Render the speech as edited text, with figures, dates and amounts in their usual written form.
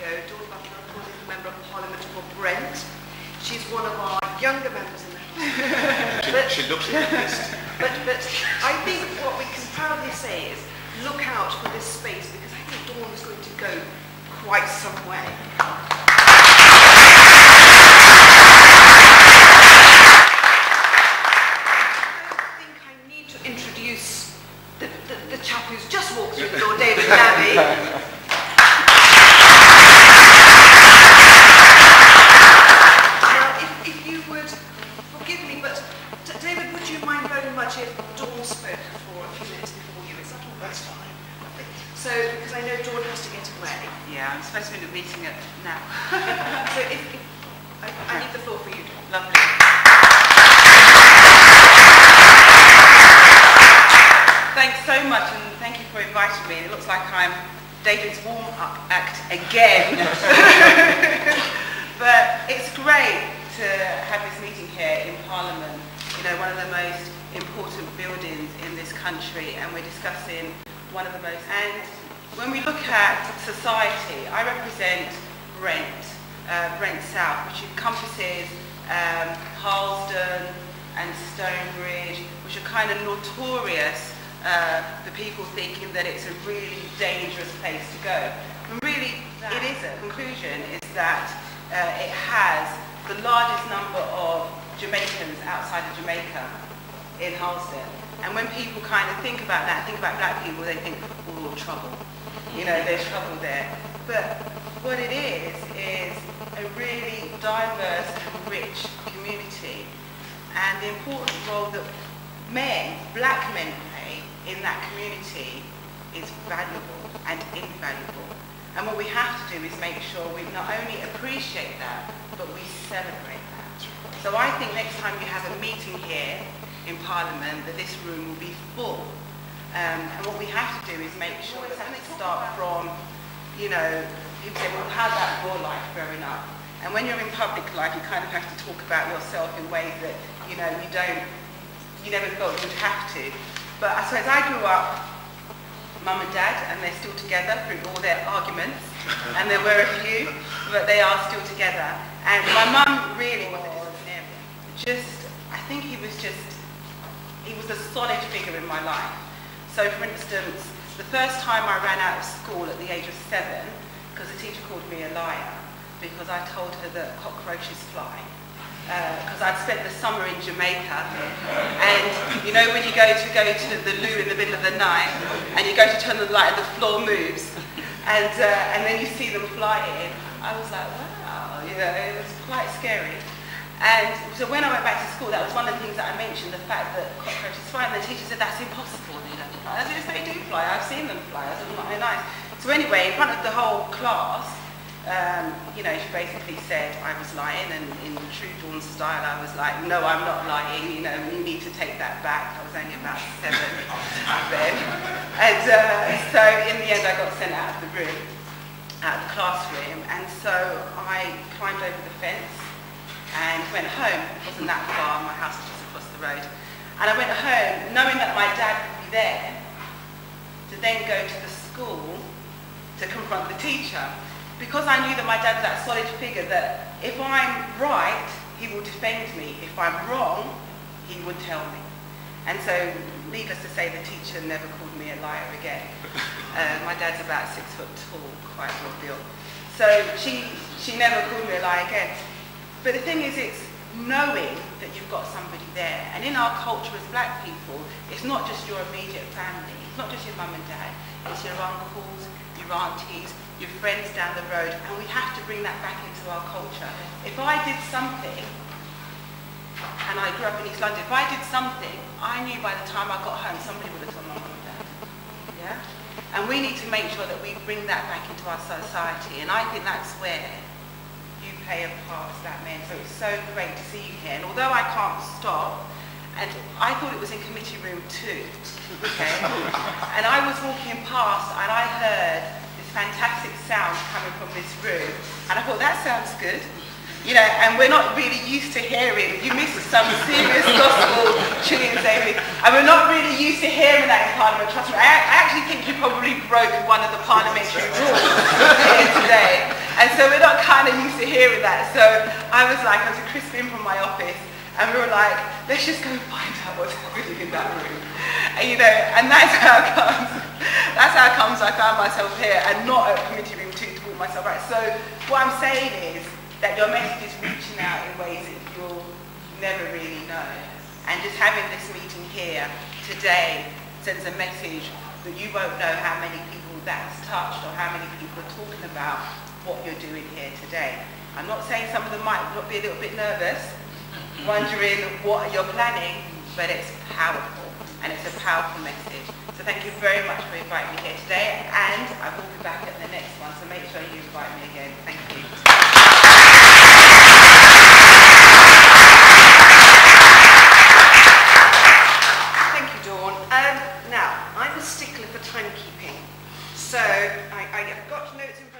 ago, Dawn Butler was a Member of Parliament for Brent. She's one of our younger members in the House. She looks like this. But I think what we can proudly say is look out for this space, because I think Dawn is going to go quite some way. I think I need to introduce the chap who's just walked through the door, David Nabby. If Dawn spoke for a few minutes before you, is that all right? That's fine. So, because I know Dawn has to get away. Yeah, I'm supposed to be in a meeting now. So if I leave the floor for you, Dawn. Lovely. Thanks so much, and thank you for inviting me. It looks like I'm David's warm-up act again. But it's great to have this meeting here in Parliament. You know, one of the most important buildings in this country, and we're discussing one of the most. And when we look at society, I represent Brent South, which encompasses Harlesden and Stonebridge, which are kind of notorious for people thinking that it's a really dangerous place to go. And really, it isn't. The conclusion is that it has the largest number of Jamaicans outside of Jamaica in Harlesden. And when people kind of think about that, think about black people, they think, oh, trouble. You know, there's trouble there. But what it is a really diverse and rich community. And the important role that men, black men, play in that community is valuable and invaluable. And what we have to do is make sure we not only appreciate that, but we celebrate that. So I think next time you have a meeting here in Parliament, that this room will be full. And what we have to do is make sure that we start from, you know, people say, well, how's that your life growing up? And when you're in public life, you kind of have to talk about yourself in ways that, you know, you never thought you'd have to. But I suppose I grew up, mum and dad, and they're still together through all their arguments. And there were a few, but they are still together. And my mum really was a disciplinarian. I think he was a solid figure in my life. So for instance, the first time I ran out of school at the age of 7, because the teacher called me a liar, because I told her that cockroaches fly. Because I'd spent the summer in Jamaica, and you know when you go to the loo in the middle of the night, and you go to turn the light and the floor moves, and then you see them flying, I was like, wow, you know, it was quite scary. And so when I went back to school, that was one of the things that I mentioned, the fact that cockroaches fly, and the teacher said, that's impossible, they don't fly. I said, yes, they do fly, I've seen them fly. I said, not very nice. So anyway, in front of the whole class, you know, she basically said I was lying, and in true Dawn style, I was like, no, I'm not lying, you know, you need to take that back. I was only about 7 then. And so in the end, I got sent out of the room, out of the classroom, and so I climbed over the fence and went home. It wasn't that far, my house was just across the road. And I went home knowing that my dad would be there to then go to the school to confront the teacher. Because I knew that my dad's that solid figure that if I'm right, he will defend me. If I'm wrong, he would tell me. And so, needless to say, the teacher never called me a liar again. My dad's about 6 foot tall, quite well built. So she never called me a liar again. But the thing is, it's knowing that you've got somebody there. And in our culture as black people, it's not just your immediate family. It's not just your mum and dad. It's your uncles, your aunties, your friends down the road. And we have to bring that back into our culture. If I did something, and I grew up in East London, if I did something, I knew by the time I got home, somebody would have told my mum and dad. Yeah? And we need to make sure that we bring that back into our society. And I think that's where you play a part as that man. So it's so great to see you here. And although I can't stop, and I thought it was in committee room 2, okay? And I was walking past and I heard this fantastic sound coming from this room. And I thought, that sounds good. You know, and we're not really used to hearing. You missed some serious gospel tunes, David. And we're not really used to hearing that in Parliament. Trust me, I actually think you probably broke one of the parliamentary rules here today. And hearing that. So I was with Crispin from my office, and we were like, let's just go and find out what's happening in that room. And that's how it comes. That's how it comes I found myself here and not at committee room 2 to walk myself right. So what I'm saying is that your message is reaching out in ways that you'll never really know. And just having this meeting here today sends a message that you won't know how many people that's touched or how many people are talking about what you're doing here today. I'm not saying some of them might not be a little bit nervous, wondering what you're planning, but it's powerful, and it's a powerful message. So thank you very much for inviting me here today, and I will be back at the next one, so make sure you invite me again. Thank you. Thank you, Dawn. Now, I'm a stickler for timekeeping, so I've got notes in front of me.